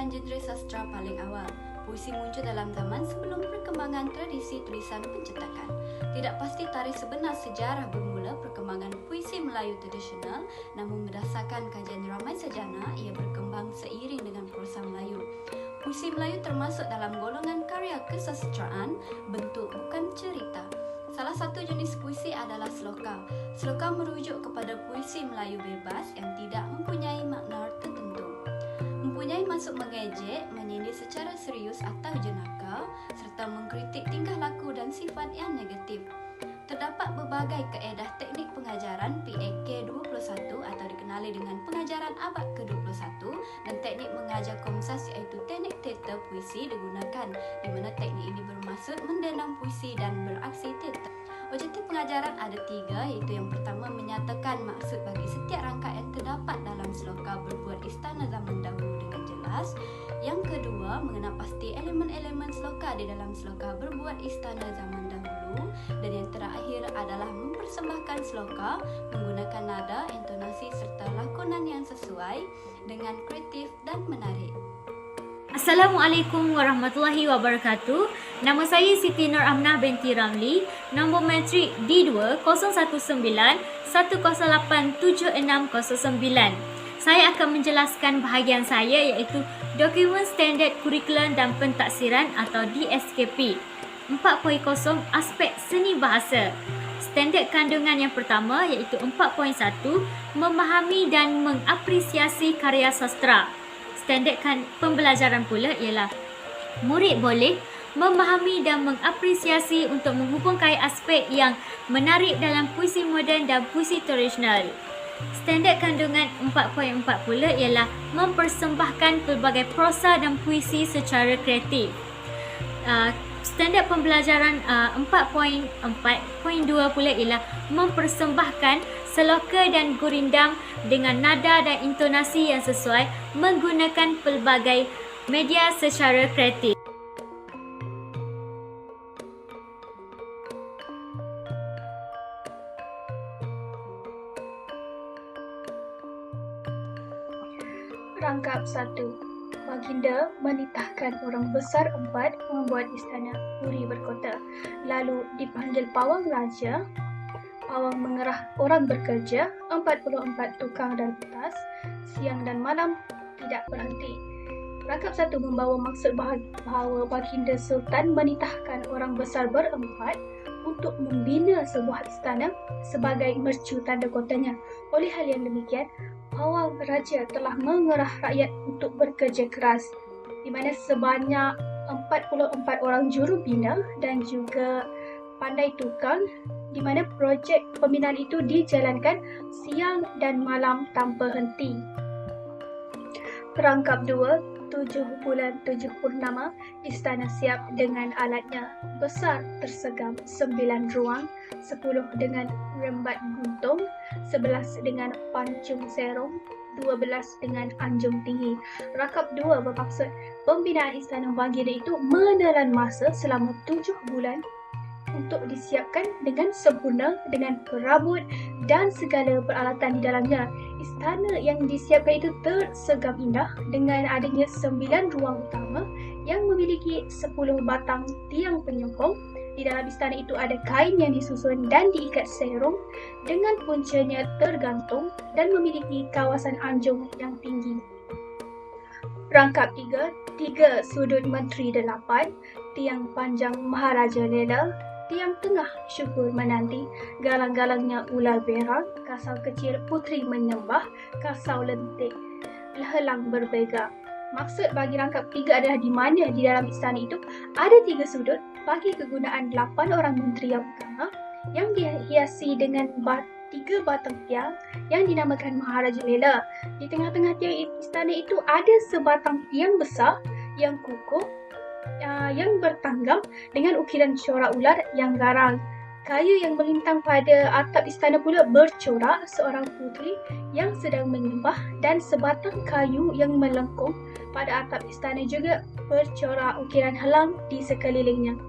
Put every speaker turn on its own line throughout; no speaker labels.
merupakan genre sastra paling awal. Puisi muncul dalam zaman sebelum perkembangan tradisi tulisan pencetakan. Tidak pasti tarikh sebenar sejarah bermula perkembangan puisi Melayu tradisional, namun berdasarkan kajian ramai sarjana, ia berkembang seiring dengan prosa Melayu. Puisi Melayu termasuk dalam golongan karya kesastraan, bentuk bukan cerita. Salah satu jenis puisi adalah sloka. Sloka merujuk kepada puisi Melayu bebas yang tidak mempunyai makna tertentu. Mempunyai maksud mengejek, menyindir secara serius atau jenaka, serta mengkritik tingkah laku dan sifat yang negatif. Terdapat berbagai kaedah teknik pengajaran PAK 21 atau dikenali dengan pengajaran abad ke-21 dan teknik mengajar konversasi iaitu teknik teater puisi digunakan, di mana teknik ini bermaksud mendenam puisi dan beraksi teater. Objektif pengajaran ada 3, iaitu yang pertama menyatakan maksud bagi setiap rangkaian terdapat dalam sloka berbuat istana zaman dahulu dengan jelas. Yang kedua, mengenal pasti elemen-elemen sloka di dalam sloka berbuat istana zaman dahulu. Dan yang terakhir adalah mempersembahkan sloka menggunakan nada, intonasi serta lakonan yang sesuai dengan kreatif dan menarik.
Assalamualaikum warahmatullahi wabarakatuh. Nama saya Siti Nur Amnah binti Ramli. Nombor matrik D2 019-108-7609. Saya akan menjelaskan bahagian saya iaitu Dokumen Standard Kurikulum dan Pentaksiran atau DSKP. 4.0 Aspek Seni Bahasa. Standard kandungan yang pertama iaitu 4.1 Memahami dan mengapresiasi karya sastra. Standard pembelajaran pula ialah murid boleh memahami dan mengapresiasi untuk menghubungkan aspek yang menarik dalam puisi moden dan puisi tradisional. Standard kandungan 4.4 pula ialah mempersembahkan pelbagai prosa dan puisi secara kreatif. Standard pembelajaran 4.4.2 pula ialah mempersembahkan seloka dan gurindam dengan nada dan intonasi yang sesuai menggunakan pelbagai media secara kreatif.
Rangkap 1. Baginda menitahkan orang besar 4 membuat istana Puri berkota. Lalu dipanggil pawang raja. Pawang mengerah orang bekerja, 44 tukang dan petas, siang dan malam tidak berhenti. Rangkap 1 membawa maksud bahawa Baginda Sultan menitahkan orang besar berempat untuk membina sebuah istana sebagai mercu tanda kotanya. Oleh hal yang demikian, Pawang Raja telah mengerah rakyat untuk bekerja keras, di mana sebanyak 44 orang jurubina dan juga pandai tukang, di mana projek pembinaan itu dijalankan siang dan malam tanpa henti. Perangkap 2, 7 bulan 7 purnama, istana siap dengan alatnya. Besar tersegam 9 ruang, 10 dengan rembat guntung, 11 dengan pancung serong, 12 dengan anjung tinggi. Rangkap 2 bermaksud pembinaan istana Baginda itu menelan masa selama 7 bulan untuk disiapkan dengan sempurna dengan perabot dan segala peralatan di dalamnya. Istana yang disiapkan itu tersegam indah dengan adanya 9 ruang utama yang memiliki 10 batang tiang penyokong. Di dalam istana itu ada kain yang disusun dan diikat serong dengan puncanya tergantung dan memiliki kawasan anjung yang tinggi. Rangkap 3, 3 sudut Menteri 8, tiang panjang Maharaja Lela, tiang tengah syukur menanti, galang-galangnya ular berang, kasau kecil putri menyembah, kasau lentik helang berbega. Maksud bagi rangkap 3 adalah di mana di dalam istana itu ada 3 sudut bagi kegunaan 8 orang menteri yang utama yang dihiasi dengan 3 batang tiang yang dinamakan Maharaja Lela. Di tengah-tengah tiang istana itu ada sebatang tiang besar yang kukuh yang bertanggam dengan ukiran corak ular yang garang. Kayu yang melintang pada atap istana pula bercorak seorang puteri yang sedang menyembah dan sebatang kayu yang melengkung pada atap istana juga bercorak ukiran helang di sekelilingnya.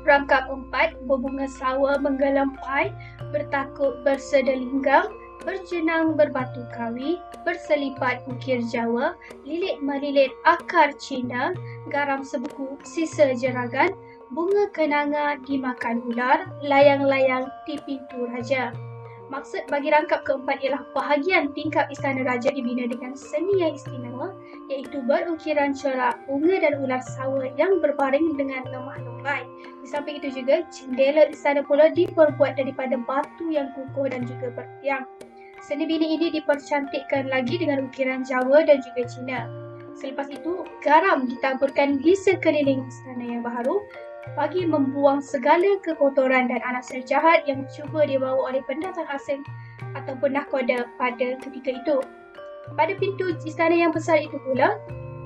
Rangkap 4, berbunga sawa menggelampai, bertakuk bersedalinggang, berjenang berbatu kawi, berselipat ukir Jawa, lilit-melilit akar Cina, garam sebuku sisa jeragan, bunga kenanga dimakan ular, layang-layang di pintu raja. Maksud bagi rangkap keempat ialah bahagian tingkap istana raja dibina dengan seni yang istimewa, iaitu berukiran corak bunga dan ular sawa yang berbaring dengan lemah lembut. Di samping itu juga, jendela istana pula diperbuat daripada batu yang kukuh dan juga bertiang. Seni bina ini dipercantikkan lagi dengan ukiran Jawa dan juga Cina. Selepas itu, garam ditaburkan di sekeliling istana yang baharu bagi membuang segala kekotoran dan anasir jahat yang cuba dibawa oleh pendatang asing ataupun nahkoda pada ketika itu. Pada pintu istana yang besar itu pula,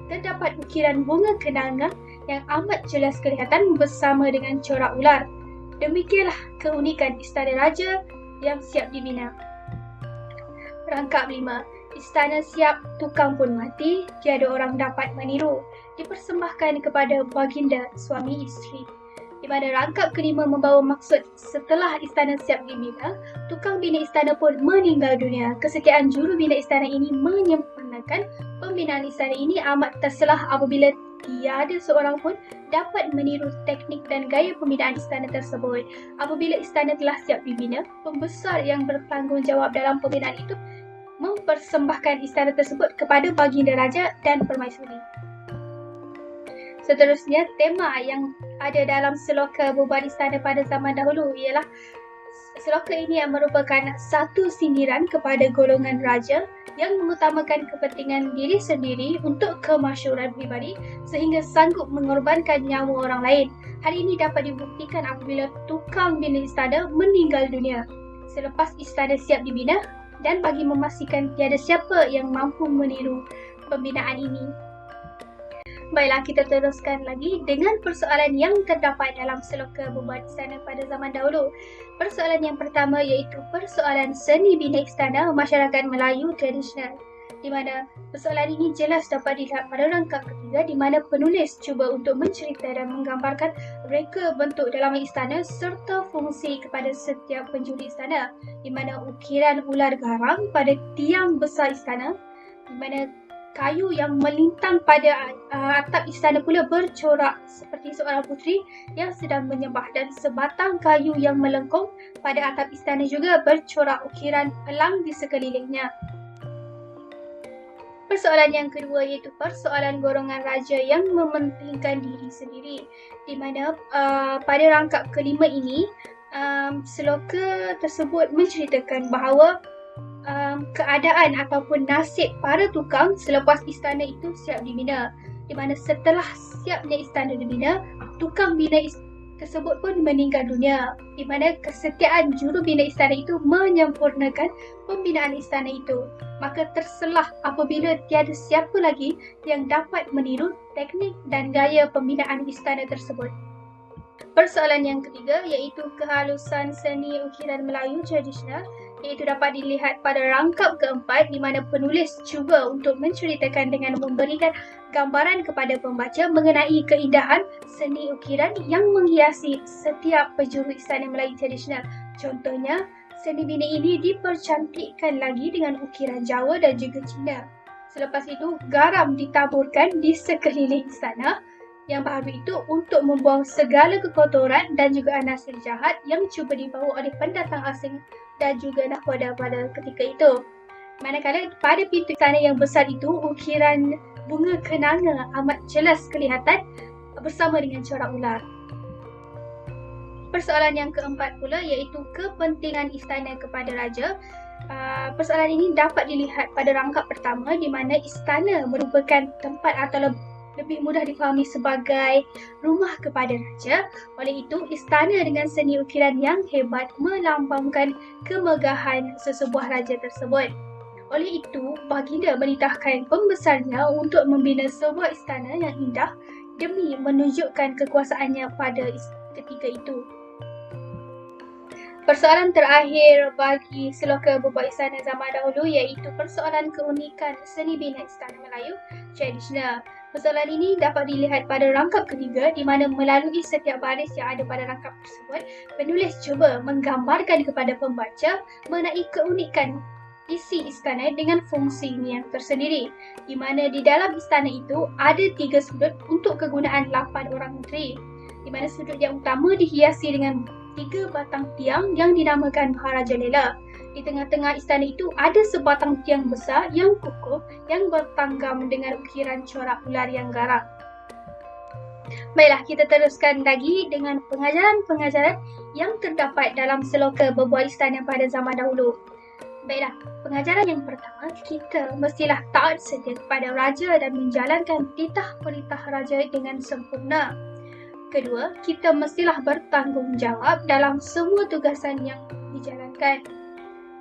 terdapat ukiran bunga kenanga yang amat jelas kelihatan bersama dengan corak ular. Demikianlah keunikan istana raja yang siap dibina. Rangkap 5. Istana siap, tukang pun mati, tiada orang dapat meniru. Dipersembahkan kepada baginda suami isteri. Di mana rangkap kelima membawa maksud setelah istana siap dibina, tukang bina istana pun meninggal dunia. Kesetiaan juru bina istana ini menyempurnakan pembinaan istana ini amat terselah apabila tiada seorang pun dapat meniru teknik dan gaya pembinaan istana tersebut. Apabila istana telah siap dibina, pembesar yang bertanggungjawab dalam pembinaan itu mempersembahkan istana tersebut kepada baginda raja dan permaisuri. Seterusnya, tema yang ada dalam seloka beban istana pada zaman dahulu ialah seloka ini yang merupakan satu sindiran kepada golongan raja yang mengutamakan kepentingan diri sendiri untuk kemasyhuran pribadi sehingga sanggup mengorbankan nyawa orang lain. Hal ini dapat dibuktikan apabila tukang bina istana meninggal dunia selepas istana siap dibina dan bagi memastikan tiada siapa yang mampu meniru pembinaan ini. Baiklah, kita teruskan lagi dengan persoalan yang terdapat dalam seloka beban istana pada zaman dahulu. Persoalan yang pertama iaitu persoalan seni bina istana masyarakat Melayu tradisional. Di mana persoalan ini jelas dapat dilihat pada rangkap ketiga di mana penulis cuba untuk mencerita dan menggambarkan reka bentuk dalam istana serta fungsi kepada setiap penjuru istana. Di mana ukiran ular garang pada tiang besar istana, di mana kayu yang melintang pada atap istana pula bercorak seperti seorang puteri yang sedang menyembah dan sebatang kayu yang melengkung pada atap istana juga bercorak ukiran elang di sekelilingnya. Persoalan yang kedua iaitu persoalan golongan raja yang mementingkan diri sendiri, di mana pada rangkap kelima ini seloka tersebut menceritakan bahawa keadaan ataupun nasib para tukang selepas istana itu siap dibina, di mana setelah siapnya istana dibina, tukang bina tersebut pun meninggal dunia, di mana kesetiaan juru bina istana itu menyempurnakan pembinaan istana itu. Maka terselah apabila tiada siapa lagi yang dapat meniru teknik dan gaya pembinaan istana tersebut. Persoalan yang ketiga iaitu kehalusan seni ukiran Melayu tradisional, iaitu dapat dilihat pada rangkap keempat di mana penulis cuba untuk menceritakan dengan memberikan gambaran kepada pembaca mengenai keindahan seni ukiran yang menghiasi setiap penjuru istana Melayu tradisional. Contohnya, seni bina ini dipercantikkan lagi dengan ukiran Jawa dan juga Cina. Selepas itu, garam ditaburkan di sekeliling istana yang baharu itu untuk membuang segala kekotoran dan juga anasir jahat yang cuba dibawa oleh pendatang asing dan juga nahkoda pada ketika itu. Manakala pada pintu istana yang besar itu, ukiran bunga kenanga amat jelas kelihatan bersama dengan corak ular. Persoalan yang keempat pula iaitu kepentingan istana kepada raja. Persoalan ini dapat dilihat pada rangkap pertama di mana istana merupakan tempat atau lebih mudah difahami sebagai rumah kepada raja. Oleh itu, istana dengan seni ukiran yang hebat melambangkan kemegahan sesebuah raja tersebut. Oleh itu, baginda menitahkan pembesarnya untuk membina sebuah istana yang indah demi menunjukkan kekuasaannya pada ketika itu. Persoalan terakhir bagi seloka beban istana zaman dahulu iaitu persoalan keunikan seni bina istana Melayu tradisional. Persoalan ini dapat dilihat pada rangkap ketiga di mana melalui setiap baris yang ada pada rangkap tersebut, penulis cuba menggambarkan kepada pembaca mengenai keunikan isi istana dengan fungsinya tersendiri, di mana di dalam istana itu ada 3 sudut untuk kegunaan 8 orang menteri, di mana sudut yang utama dihiasi dengan 3 batang tiang yang dinamakan Maharaja Lela. Di tengah-tengah istana itu ada sebatang tiang besar yang kukuh yang bertanggam dengan ukiran corak ular yang garang. Baiklah, kita teruskan lagi dengan pengajaran-pengajaran yang terdapat dalam seloka berbuat istana pada zaman dahulu. Baiklah, pengajaran yang pertama, kita mestilah taat setia kepada raja dan menjalankan titah-perintah raja dengan sempurna. Kedua, kita mestilah bertanggungjawab dalam semua tugasan yang dijalankan.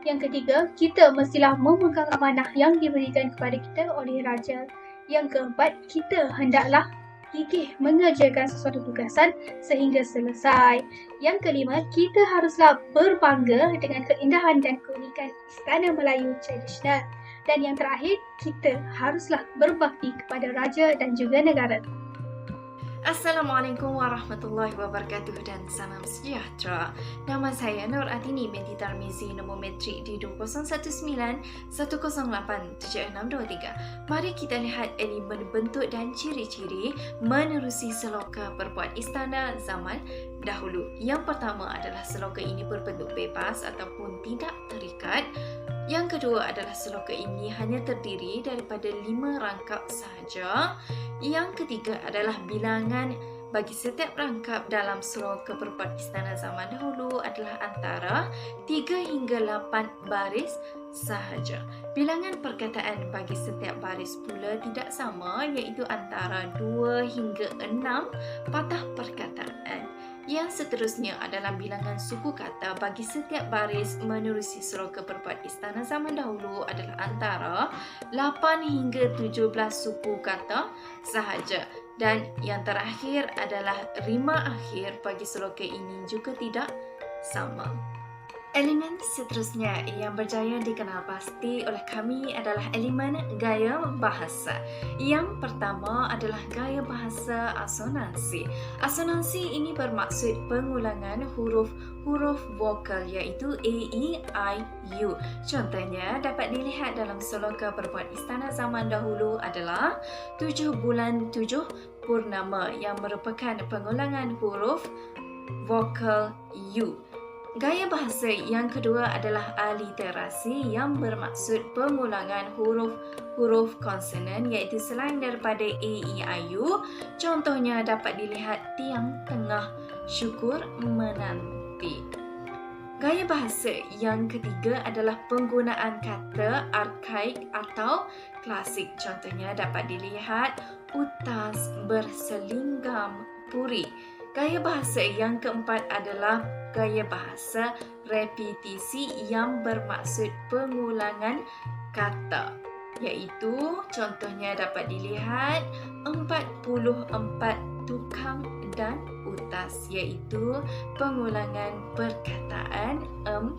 Yang ketiga, kita mestilah memegang amanah yang diberikan kepada kita oleh raja. Yang keempat, kita hendaklah gigih mengerjakan sesuatu tugasan sehingga selesai. Yang kelima, kita haruslah berbangga dengan keindahan dan keunikan istana Melayu tradisional. Dan yang terakhir, kita haruslah berbakti kepada raja dan juga negara.
Assalamualaikum warahmatullahi wabarakatuh dan salam sejahtera. Nama saya Nur Atini binti Tarmizi, nombor metrik di 2019-108-7623. Mari kita lihat elemen bentuk dan ciri-ciri menerusi seloka berbuat istana zaman dahulu. Yang pertama adalah seloka ini berbentuk bebas ataupun tidak terikat. Yang kedua adalah seloka ini hanya terdiri daripada 5 rangkap sahaja. Yang ketiga adalah bilangan bagi setiap rangkap dalam seloka berbuat istana zaman dahulu adalah antara 3 hingga 8 baris sahaja. Bilangan perkataan bagi setiap baris pula tidak sama, iaitu antara 2 hingga 6 patah perkataan. Yang seterusnya adalah bilangan suku kata bagi setiap baris menerusi seloka berbuat istana zaman dahulu adalah antara 8 hingga 17 suku kata sahaja. Dan yang terakhir adalah rima akhir bagi seloka ini juga tidak sama. Elemen seterusnya yang berjaya dikenal pasti oleh kami adalah elemen gaya bahasa. Yang pertama adalah gaya bahasa asonansi. Asonansi ini bermaksud pengulangan huruf vokal iaitu A, E, I, U. Contohnya dapat dilihat dalam seloka berbuat istana zaman dahulu adalah 7 bulan 7 purnama yang merupakan pengulangan huruf vokal U. Gaya bahasa yang kedua adalah aliterasi yang bermaksud pengulangan huruf konsonan iaitu selain daripada A, E, I, U. Contohnya dapat dilihat tiang tengah syukur menanti. Gaya bahasa yang ketiga adalah penggunaan kata arkaik atau klasik. Contohnya dapat dilihat utas berselinggam puri. Gaya bahasa yang keempat adalah gaya bahasa repetisi yang bermaksud pengulangan kata, iaitu contohnya dapat dilihat 44 tukang dan utas, iaitu pengulangan perkataan 4.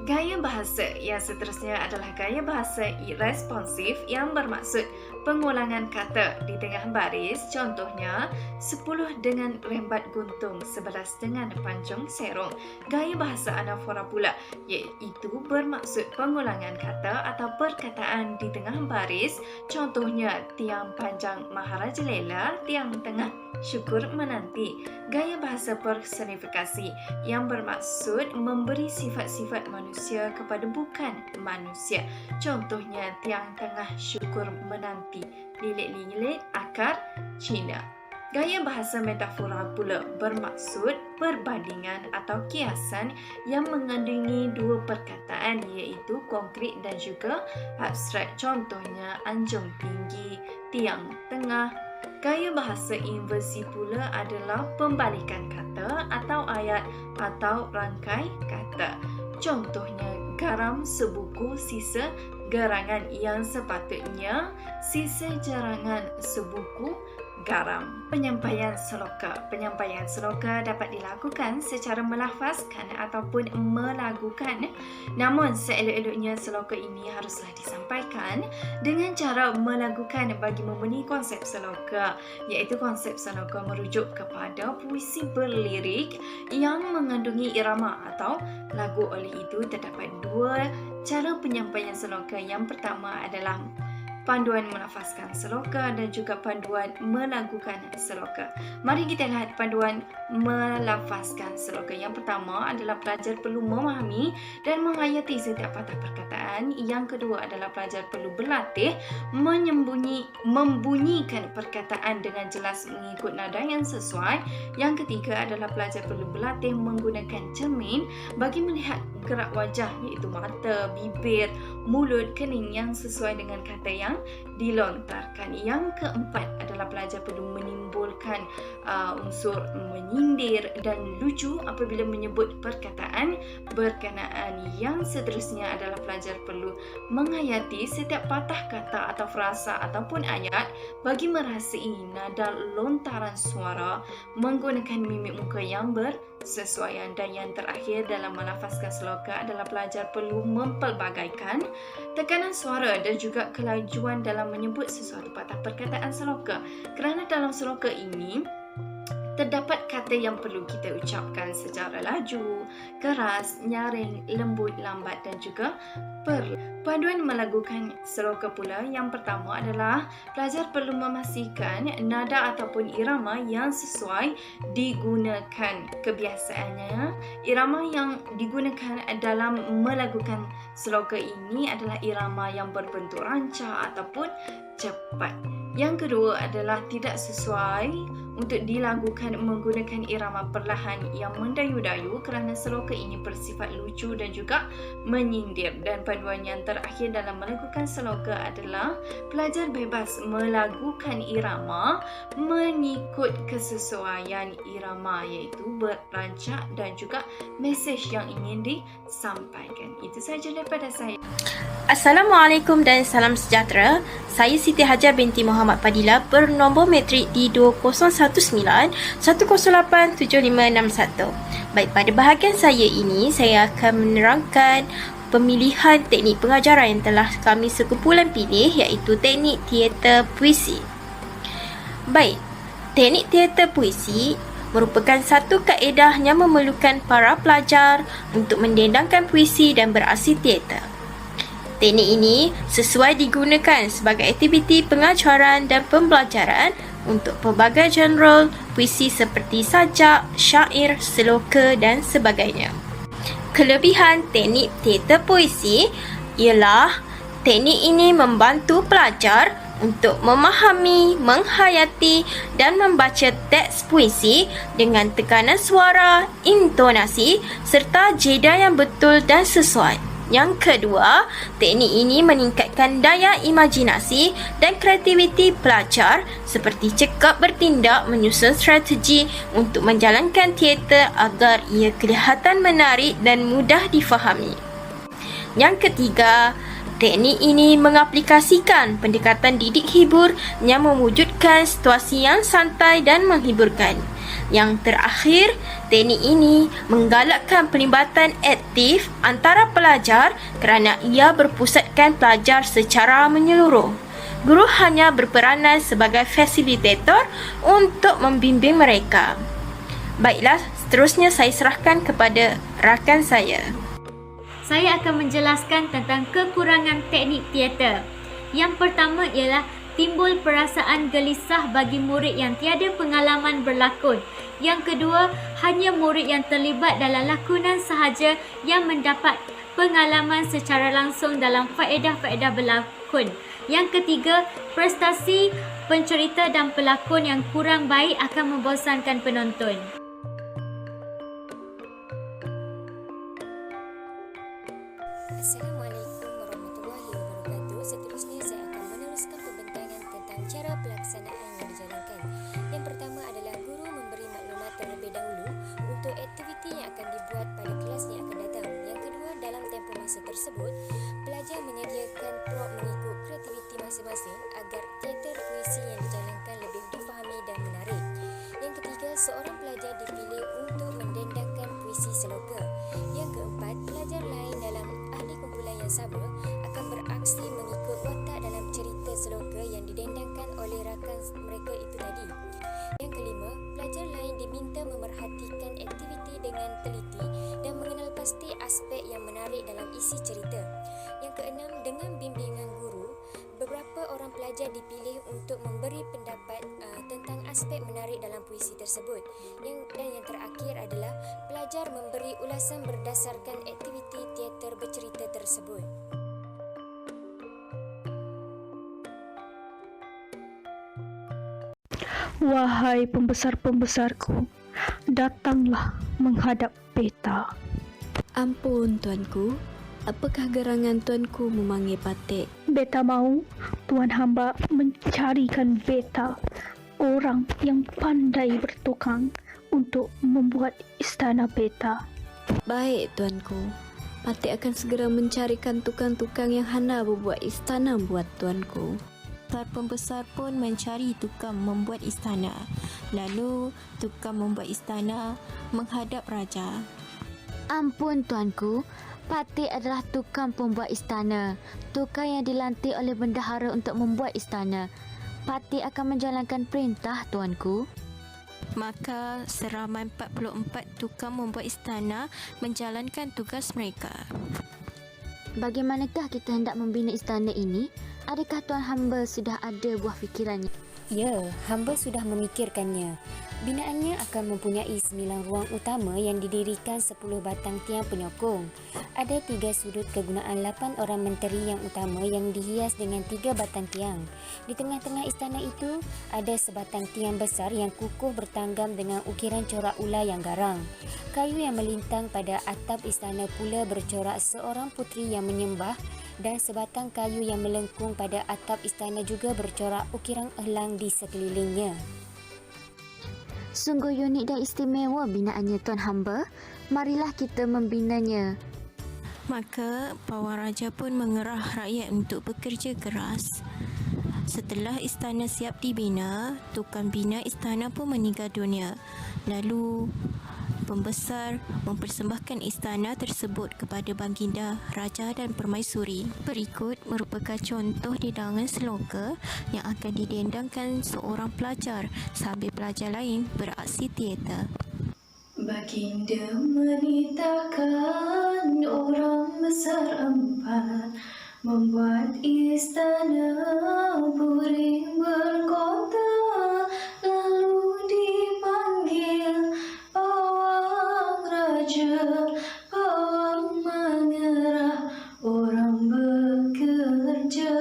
Gaya bahasa yang seterusnya adalah gaya bahasa responsif yang bermaksud pengulangan kata di tengah baris. Contohnya 10 dengan rembat guntung, 11 dengan pancung serong. Gaya bahasa anafora pula iaitu bermaksud pengulangan kata atau perkataan di tengah baris. Contohnya tiang panjang Maharaja Lela, tiang tengah syukur menanti. Gaya bahasa personifikasi yang bermaksud memberi sifat-sifat manusia kepada bukan manusia. Contohnya tiang tengah syukur menanti, lilit-lilit akar Cina. Gaya bahasa metafora pula bermaksud perbandingan atau kiasan yang mengandungi 2 perkataan iaitu konkret dan juga abstrak. Contohnya anjung tinggi, tiang tengah. Gaya bahasa inversi pula adalah pembalikan kata atau ayat atau rangkai kata. Contohnya garam sebuku sisa gerangan yang sepatutnya sisa jarangan sebuku garam. Penyampaian seloka. Penyampaian seloka dapat dilakukan secara melafazkan ataupun melagukan. Namun seelok-eloknya seloka ini haruslah disampaikan dengan cara melagukan bagi memenuhi konsep seloka, iaitu konsep seloka merujuk kepada puisi berlirik yang mengandungi irama atau lagu. Oleh itu terdapat dua cara penyampaian seloka. Yang pertama adalah panduan melafazkan seloka dan juga panduan melagukan seloka. Mari kita lihat panduan melafazkan seloka. Yang pertama adalah pelajar perlu memahami dan menghayati setiap patah perkataan. Yang kedua adalah pelajar perlu berlatih membunyikan perkataan dengan jelas mengikut nada yang sesuai. Yang ketiga adalah pelajar perlu berlatih menggunakan cermin bagi melihat gerak wajah, iaitu mata, bibir, mulut, kening yang sesuai dengan kata yang dilontarkan. Yang keempat adalah pelajar perlu menimbulkan unsur menyindir dan lucu apabila menyebut perkataan berkenaan. Yang seterusnya adalah pelajar perlu menghayati setiap patah kata atau frasa ataupun ayat bagi merasai nada lontaran suara menggunakan mimik muka yang bersesuaian. Dan yang terakhir dalam melafazkan seloka adalah pelajar perlu mempelbagaikan tekanan suara dan juga kelajuan dalam menyebut sesuatu patah perkataan seloka. Kerana dalam seloka ini terdapat kata yang perlu kita ucapkan secara laju, keras, nyaring, lembut, lambat dan juga perlu. Panduan melagukan seloka pula, yang pertama adalah pelajar perlu memastikan nada ataupun irama yang sesuai digunakan. Kebiasaannya, irama yang digunakan dalam melagukan seloka ini adalah irama yang berbentuk rancak ataupun cepat. Yang kedua adalah tidak sesuai untuk dilagukan menggunakan irama perlahan yang mendayu-dayu kerana seloka ini bersifat lucu dan juga menyindir. Dan panduan yang terakhir dalam melagukan seloka adalah pelajar bebas melagukan irama mengikut kesesuaian irama, iaitu berancak dan juga mesej yang ingin disampaikan. Itu sahaja daripada saya.
Assalamualaikum dan salam sejahtera. Saya Siti Hajar binti Muhammad Fadila bernombor matrik di 2019-108-7561. Baik, pada bahagian saya ini, saya akan menerangkan pemilihan teknik pengajaran yang telah kami sekumpulan pilih, iaitu teknik teater puisi. Baik, teknik teater puisi merupakan satu kaedah yang memerlukan para pelajar untuk mendendangkan puisi dan beraksi teater. Teknik ini sesuai digunakan sebagai aktiviti pengajaran dan pembelajaran untuk pelbagai genre puisi seperti sajak, syair, seloka dan sebagainya. Kelebihan teknik teater puisi ialah teknik ini membantu pelajar untuk memahami, menghayati dan membaca teks puisi dengan tekanan suara, intonasi serta jeda yang betul dan sesuai. Yang kedua, teknik ini meningkatkan daya imajinasi dan kreativiti pelajar seperti cekap bertindak menyusun strategi untuk menjalankan teater agar ia kelihatan menarik dan mudah difahami. Yang ketiga, teknik ini mengaplikasikan pendekatan didik hibur yang mewujudkan situasi yang santai dan menghiburkan. Yang terakhir, teknik ini menggalakkan pelibatan aktif antara pelajar kerana ia berpusatkan pelajar secara menyeluruh. Guru hanya berperanan sebagai fasilitator untuk membimbing mereka. Baiklah, seterusnya saya serahkan kepada rakan saya.
Saya akan menjelaskan tentang kekurangan teknik teater. Yang pertama ialah timbul perasaan gelisah bagi murid yang tiada pengalaman berlakon. Yang kedua, hanya murid yang terlibat dalam lakonan sahaja yang mendapat pengalaman secara langsung dalam faedah-faedah berlakon. Yang ketiga, prestasi pencerita dan pelakon yang kurang baik akan membosankan penonton.
Assalamualaikum warahmatullahi wabarakatuh. Seterusnya saya akan meneruskan pembentangan tentang cara pelaksanaan yang dijalankan. Yang pertama adalah guru memberi maklumat terlebih dahulu untuk aktiviti yang akan dibuat pada kelas yang akan datang. Yang kedua, dalam tempoh masa tersebut, pelajar menyediakan prop mengikut kreativiti masing-masing agar teater puisi yang dijalankan lebih difahami dipilih untuk mendendangkan puisi seloka. Yang keempat, pelajar lain dalam ahli kumpulan yang sama akan beraksi mengikut watak dalam cerita seloka yang didendangkan oleh rakan mereka itu tadi. Yang kelima, pelajar lain diminta memerhatikan aktiviti dengan teliti dan mengenal pasti aspek yang menarik dalam isi cerita. Yang keenam, dengan bimbingan guru, beberapa orang pelajar dipilih untuk memberi pendapat tentang aspek menarik dalam puisi tersebut. Dan yang terakhir adalah pelajar memberi ulasan berdasarkan aktiviti teater bercerita tersebut.
Wahai pembesar-pembesarku, datanglah menghadap beta.
Ampun, tuanku. Apakah gerangan tuanku memanggil Patik?
Beta mahu tuan hamba mencarikan beta orang yang pandai bertukang untuk membuat istana beta.
Baik, tuanku. Patik akan segera mencarikan tukang-tukang yang handal membuat istana buat tuanku.
Pembesar pun mencari tukang membuat istana. Lalu tukang membuat istana menghadap raja.
Ampun tuanku, Patik adalah tukang pembuat istana. Tukang yang dilantik oleh bendahara untuk membuat istana. Patik akan menjalankan perintah tuanku.
Maka seramai 44 tukang membuat istana menjalankan tugas mereka.
Bagaimanakah kita hendak membina istana ini? Adakah tuan hamba sudah ada buah fikirannya?
Ya, hamba sudah memikirkannya. Binaannya akan mempunyai 9 ruang utama yang didirikan 10 batang tiang penyokong. Ada 3 sudut kegunaan 8 orang menteri yang utama yang dihias dengan 3 batang tiang. Di tengah-tengah istana itu, ada sebatang tiang besar yang kukuh bertanggam dengan ukiran corak ular yang garang. Kayu yang melintang pada atap istana pula bercorak seorang puteri yang menyembah, dan sebatang kayu yang melengkung pada atap istana juga bercorak ukiran elang di sekelilingnya.
Sungguh unik dan istimewa binaannya tuan hamba. Marilah kita membinanya.
Maka Pawang Raja pun mengerah rakyat untuk bekerja keras. Setelah istana siap dibina, tukang bina istana pun meninggal dunia. Lalu pembesar mempersembahkan istana tersebut kepada Baginda, Raja dan Permaisuri. Berikut merupakan contoh dedangan seloka yang akan didendangkan seorang pelajar sambil pelajar lain beraksi teater.
Baginda menitahkan orang besar 4 membuat istana puring berkota, lalu dipanggil Pawang Raja. Pawang mengerah orang bekerja,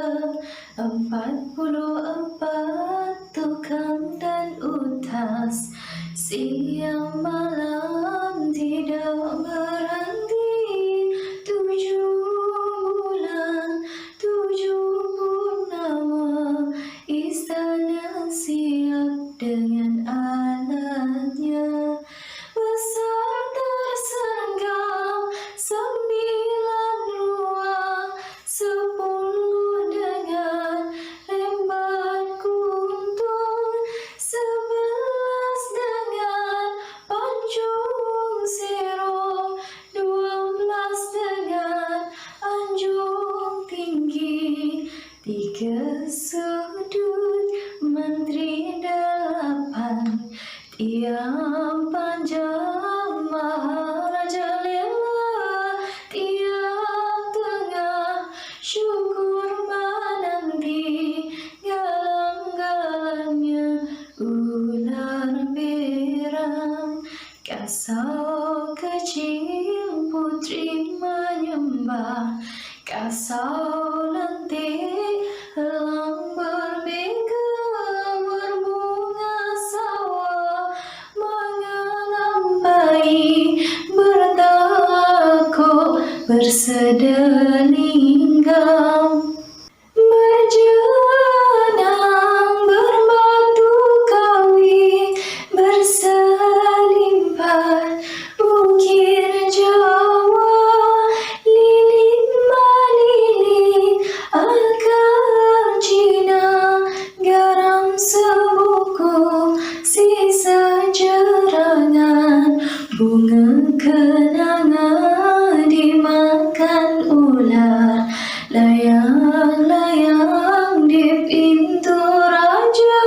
44 tukang dan utas, siang malam tidak berhenti. 7 bulan, 7 purnama, istana siap dengan alatnya. Besar tersenggam 9 ruang, 10 dengan lembat kuntung, 11 dengan pancung serong, 12 dengan anjung tinggi, 3 sudut menteri, 8 tiang panjang Maharaja Lela, tiang tengah syukur menanti, galang-galangnya ular perang. Kasau kecil putri menyembah, kasau lentik elang berbeka, berbunga sawah mengelampai, bertakuk bersedelinggam. Berjenang berbatu kawi, berselimpat bukir Jawa, lilit malilit akar Cina, garam sebuku sisa jerangan. kenangan dimakan ular, layang-layang di pintu raja,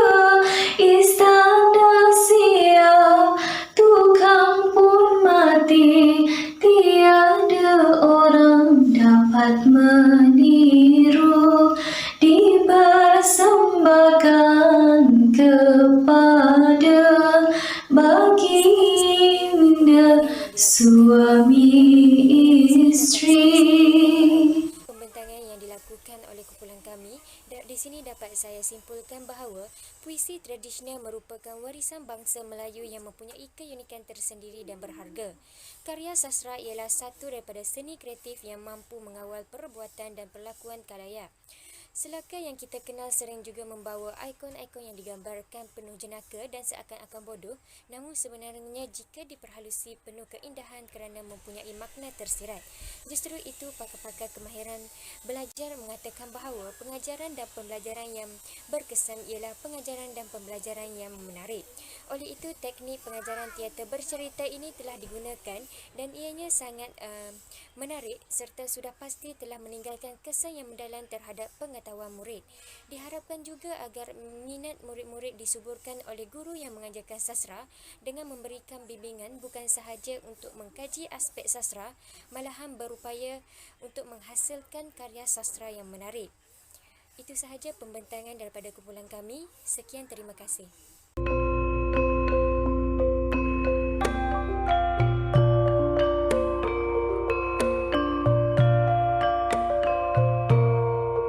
istana siap, tukang pun mati, tiada orang dapat meniru, dipersembahkan kepada baginda suami isteri.
Pembentangan yang dilakukan oleh kumpulan kami, di sini dapat saya simpulkan bahawa puisi tradisional merupakan warisan bangsa Melayu yang mempunyai keunikan tersendiri dan berharga. Karya sastra ialah satu daripada seni kreatif yang mampu mengawal perbuatan dan perlakuan khalayak. Selaka yang kita kenal sering juga membawa ikon-ikon yang digambarkan penuh jenaka dan seakan-akan bodoh, namun sebenarnya jika diperhalusi penuh keindahan kerana mempunyai makna tersirat. Justru itu pakar-pakar kemahiran belajar mengatakan bahawa pengajaran dan pembelajaran yang berkesan ialah pengajaran dan pembelajaran yang menarik. Oleh itu, teknik pengajaran teater bercerita ini telah digunakan dan ianya sangat menarik serta sudah pasti telah meninggalkan kesan yang mendalam terhadap pengetahuan murid. Diharapkan juga agar minat murid-murid disuburkan oleh guru yang mengajarkan sastra dengan memberikan bimbingan bukan sahaja untuk mengkaji aspek sastra, malahan berupaya untuk menghasilkan karya sastra yang menarik. Itu sahaja pembentangan daripada kumpulan kami. Sekian, terima kasih.